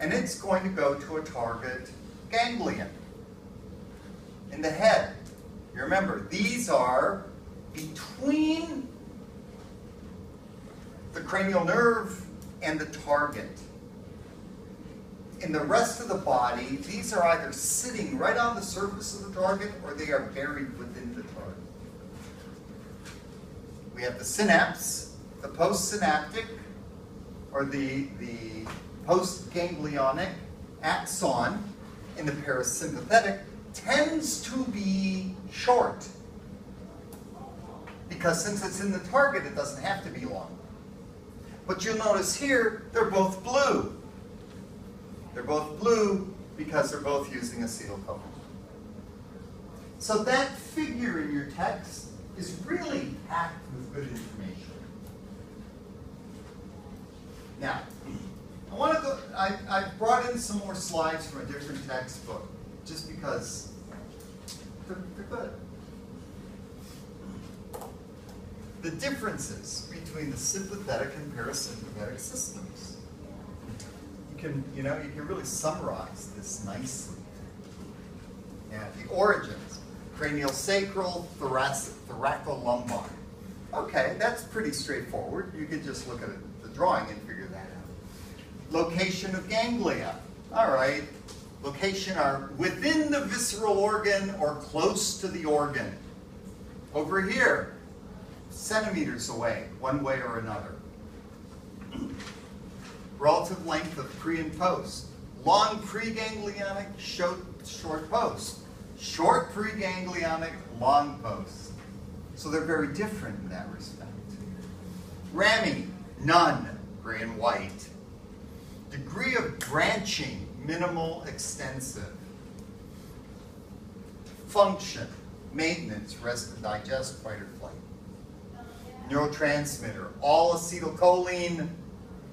and it's going to go to a target ganglion in the head. You remember, these are between the cranial nerve and the target. In the rest of the body, these are either sitting right on the surface of the target or they are buried within the target. We have the synapse, the postsynaptic, or the postganglionic axon in the parasympathetic tends to be short. Because since it's in the target, it doesn't have to be long. But you'll notice here, they're both blue. They're both blue because they're both using acetylcholine. So that figure in your text is really packed with good information. Now, I want to go, I've brought in some more slides from a different textbook, just because they're good. The differences between the sympathetic and parasympathetic systems. You can really summarize this nicely. Yeah, the origins: cranial sacral, thoracolumbar. Okay, that's pretty straightforward. You can just look at the drawing and figure that out. Location of ganglia. All right, location are within the visceral organ or close to the organ. Over here, centimeters away, one way or another. Relative length of pre and post. Long preganglionic, short post. Short preganglionic, long post. So they're very different in that respect. Ramming, none, gray and white. Degree of branching, minimal, extensive. Function, maintenance, rest and digest, fight or flight. Neurotransmitter, all acetylcholine,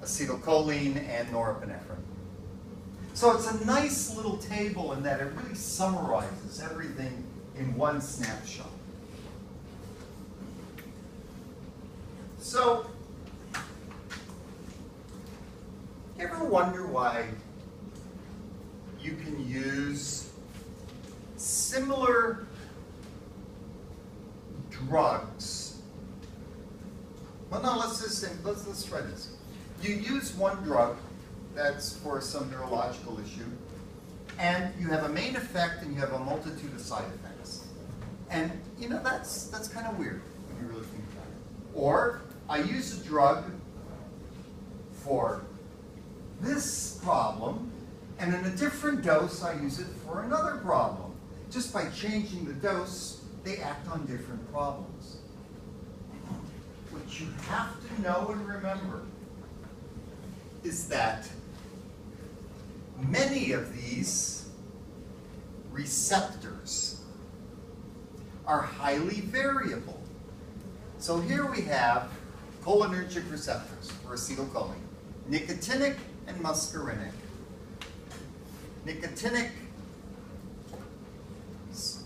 and norepinephrine. So it's a nice little table in that it really summarizes everything in one snapshot. So, you ever wonder why you can use similar drugs? Well, no, let's try this. You use one drug that's for some neurological issue, and you have a main effect and you have a multitude of side effects. And that's kind of weird when you really think about it. Or I use a drug for this problem, and in a different dose I use it for another problem. Just by changing the dose, they act on different problems. What you have to know and remember is that many of these receptors are highly variable. So here we have cholinergic receptors for acetylcholine, nicotinic and muscarinic. Nicotinic is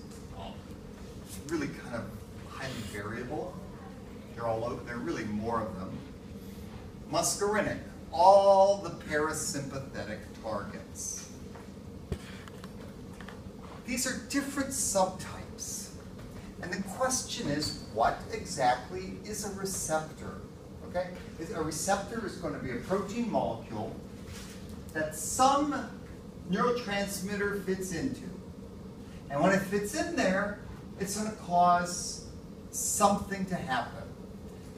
really kind of highly variable. They're all over. There are really more of them. Muscarinic, all the parasympathetic targets. These are different subtypes. And the question is, what exactly is a receptor? Okay? A receptor is going to be a protein molecule that some neurotransmitter fits into. And when it fits in there, it's going to cause something to happen.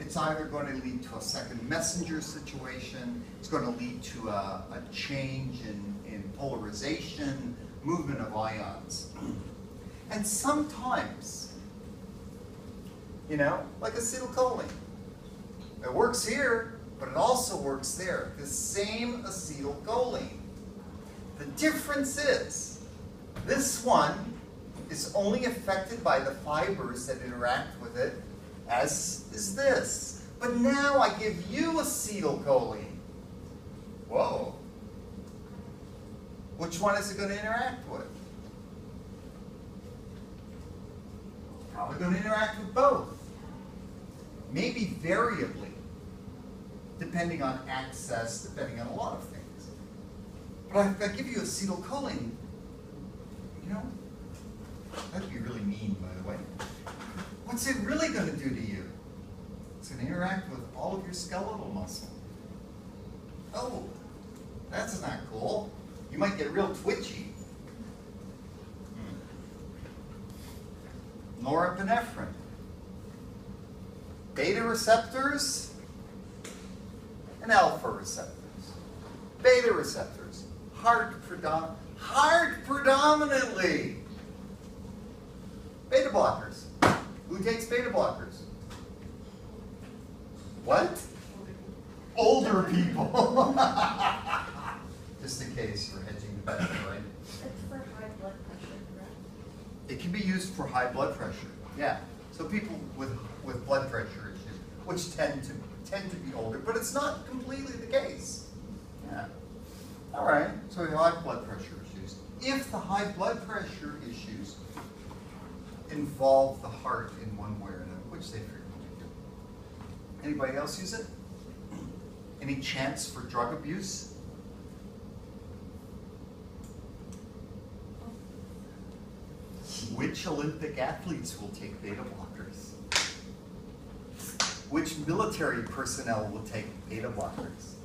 It's either going to lead to a second messenger situation, it's going to lead to a change in polarization, movement of ions. And sometimes, like acetylcholine, it works here, but it also works there. The same acetylcholine. The difference is, this one is only affected by the fibers that interact with it, as is this. But now I give you acetylcholine. Whoa. Which one is it going to interact with? Probably going to interact with both. Maybe variably, depending on access, depending on a lot of things. But But if I give you acetylcholine, you know, that'd be really mean, by the way. What's it really going to do to you? It's going to interact with all of your skeletal muscle. Oh, that's not cool. You might get real twitchy. Norepinephrine. Beta receptors and alpha receptors. Beta receptors, heart predominantly. Beta blockers. Who takes beta blockers? What? Older people. Just in case you're hedging the bet, right? It's for high blood pressure, correct? It can be used for high blood pressure. Yeah. So people with blood pressure issues, which tend to be older, but it's not completely the case. Yeah. All right. So we have high blood pressure issues. If the high blood pressure issues involve the heart in one way or another, which they frequently do. Anybody else use it? Any chance for drug abuse? Which Olympic athletes will take beta blockers? Which military personnel will take beta blockers?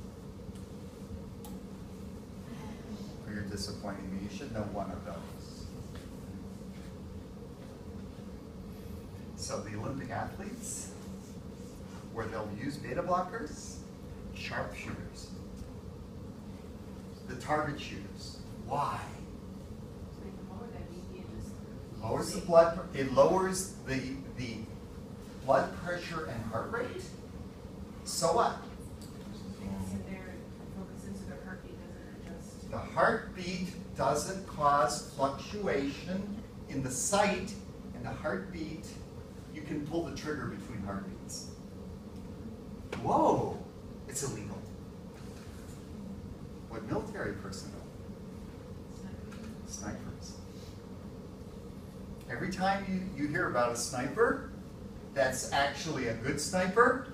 Oh, you're disappointing me. You should know one of those. So the Olympic athletes, where they'll use beta blockers, sharpshooters, the target shooters. Why? Lowers the blood. It lowers the blood pressure and heart rate. So what? The heartbeat doesn't cause fluctuation in the site, and the heartbeat, you can pull the trigger between heartbeats. Whoa, it's illegal. What military personnel? Snipers. Every time you hear about a sniper that's actually a good sniper,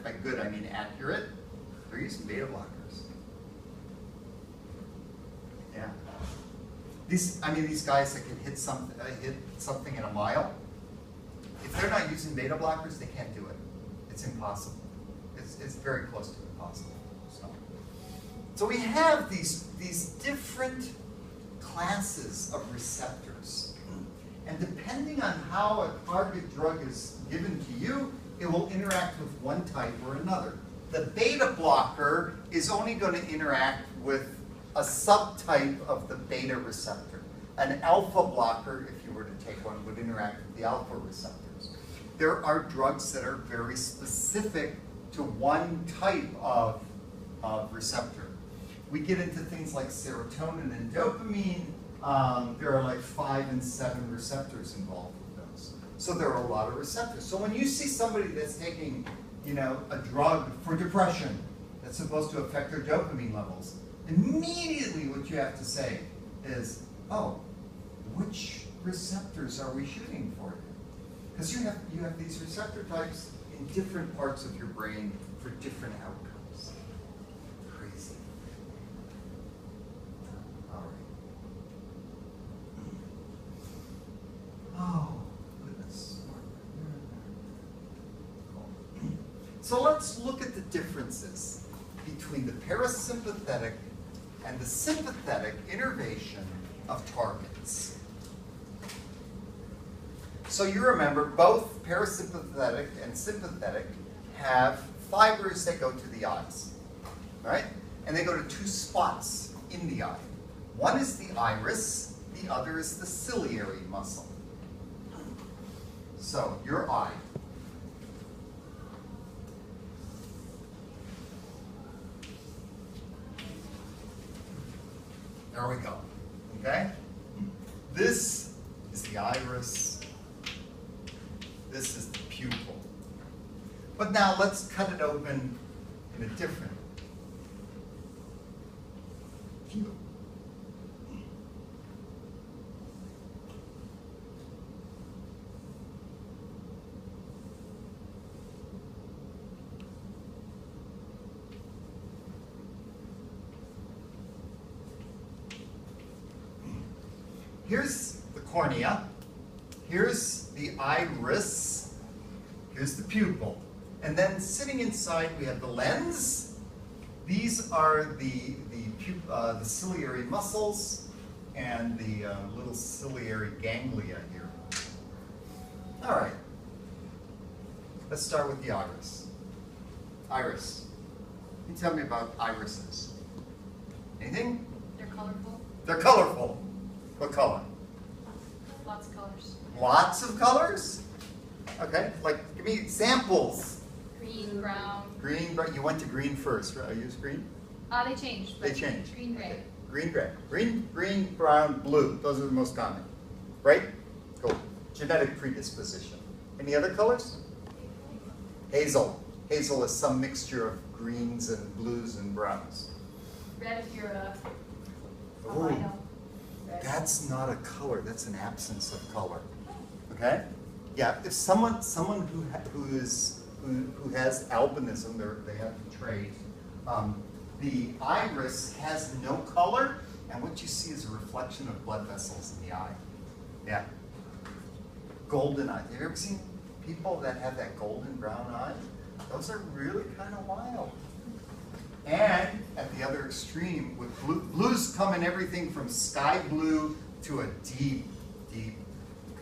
by good I mean accurate, they're using beta blockers. Yeah. These guys that can hit something in a mile, if they're not using beta blockers, they can't do it. It's impossible. It's very close to impossible. So we have these different classes of receptors. And depending on how a target drug is given to you, it will interact with one type or another. The beta blocker is only going to interact with a subtype of the beta receptor. An alpha blocker, if you were to take one, would interact with the alpha receptors. There are drugs that are very specific to one type of receptor. We get into things like serotonin and dopamine. There are like 5 and 7 receptors involved with those. So there are a lot of receptors. So when you see somebody that's taking, a drug for depression that's supposed to affect their dopamine levels, immediately what you have to say is, oh, which receptors are we shooting for? Because you have these receptor types in different parts of your brain for different outcomes. Crazy. All right. Oh, goodness. So let's look at the differences between the parasympathetic and the sympathetic innervation of targets. So you remember both parasympathetic and sympathetic have fibers that go to the eyes, right? And they go to 2 spots in the eye. One is the iris, the other is the ciliary muscle. So your eye. There we go, okay? This is the iris. This is the pupil. But now let's cut it open in a different view. here's the cornea, here's the iris, here's the pupil. And then sitting inside we have the lens. These are the ciliary muscles and the little ciliary ganglia here. All right, let's start with the iris. Iris, can you tell me about irises? Anything? They're colorful. They're colorful. What color? Lots of colors. Lots of colors? Okay, like give me examples. Green, brown. Green, right? You went to green first, right? I used green? They changed. They changed. Green, gray. Green, gray. Green, brown, blue. Those are the most common. Right? Cool. Genetic predisposition. Any other colors? Hazel. Hazel is some mixture of greens and blues and browns. Red if you're a Ooh, albino. that's not a color. That's an absence of color. Okay? Yeah. If someone who has albinism, they have the trait. The iris has no color, and what you see is a reflection of blood vessels in the eye. Yeah. Golden eye. Have you ever seen people that have that golden brown eye? Those are really kind of wild. And at the other extreme, with blues come in everything from sky blue to a deep, deep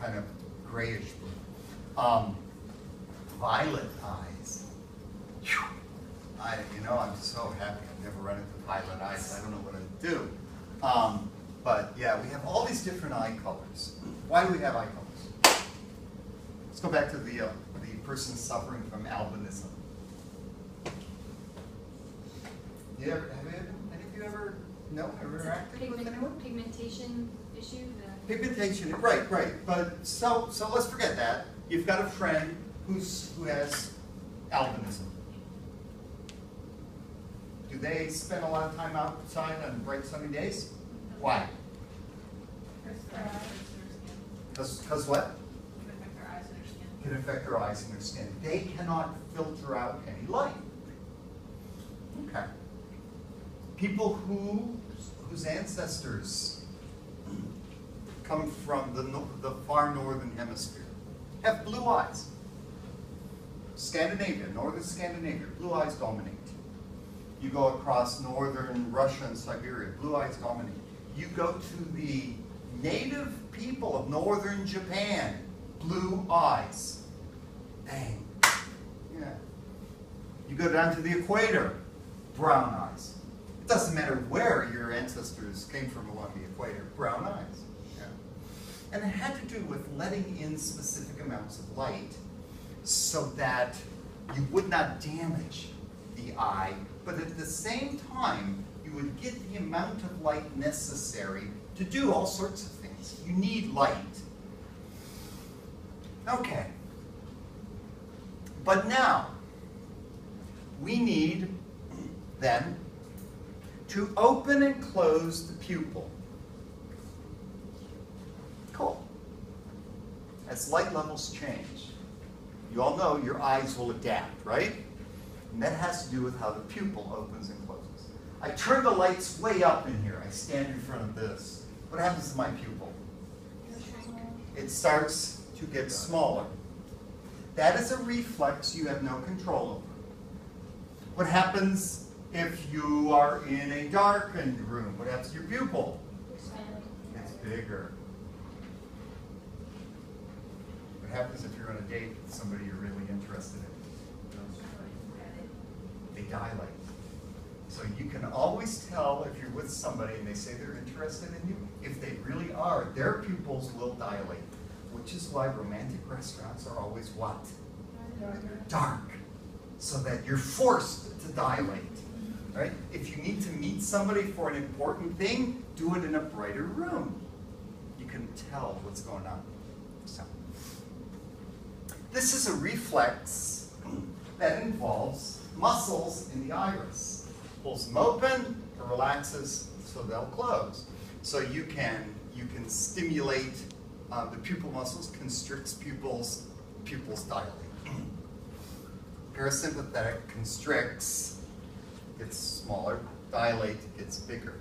kind of grayish blue. Violet eyes. Whew. I'm so happy I've never run into violet eyes. I don't know what I'd do. But yeah, we have all these different eye colors. Why do we have eye colors? Let's go back to the person suffering from albinism. Any of you ever interacted with anyone? Pigmentation issue. Pigmentation, right. But so let's forget that. You've got a friend who has albinism. Do they spend a lot of time outside on bright sunny days? Why? Because what? Can affect their eyes and their skin. They cannot filter out any light. Okay. People whose ancestors come from the far northern hemisphere have blue eyes. Scandinavia, northern Scandinavia, blue eyes dominate. You go across northern Russia and Siberia, blue eyes dominate. You go to the native people of northern Japan, blue eyes. Dang. Yeah. You go down to the equator, brown eyes. It doesn't matter where your ancestors came from along the equator, brown eyes. Yeah. And it had to do with letting in specific amounts of light so that you would not damage the eye, but at the same time, you would get the amount of light necessary to do all sorts of things. You need light. Okay. But now, we need, then, to open and close the pupil. Cool. As light levels change, you all know your eyes will adapt, right? And that has to do with how the pupil opens and closes. I turn the lights way up in here. I stand in front of this. What happens to my pupil? It starts to get smaller. That is a reflex you have no control over. What happens if you are in a darkened room? What happens to your pupil? It's bigger. What happens if you're on a date with somebody you're really interested in? They dilate. So you can always tell if you're with somebody and they say they're interested in you, if they really are, their pupils will dilate. Which is why romantic restaurants are always what? Dark. So that you're forced to dilate. Right? If you need to meet somebody for an important thing, do it in a brighter room. You can tell what's going on. So, this is a reflex that involves muscles in the iris. Pulls them open, it relaxes, so they'll close. So you can stimulate the pupil muscles, constricts pupils dilate. Parasympathetic constricts, gets smaller, dilate, gets bigger.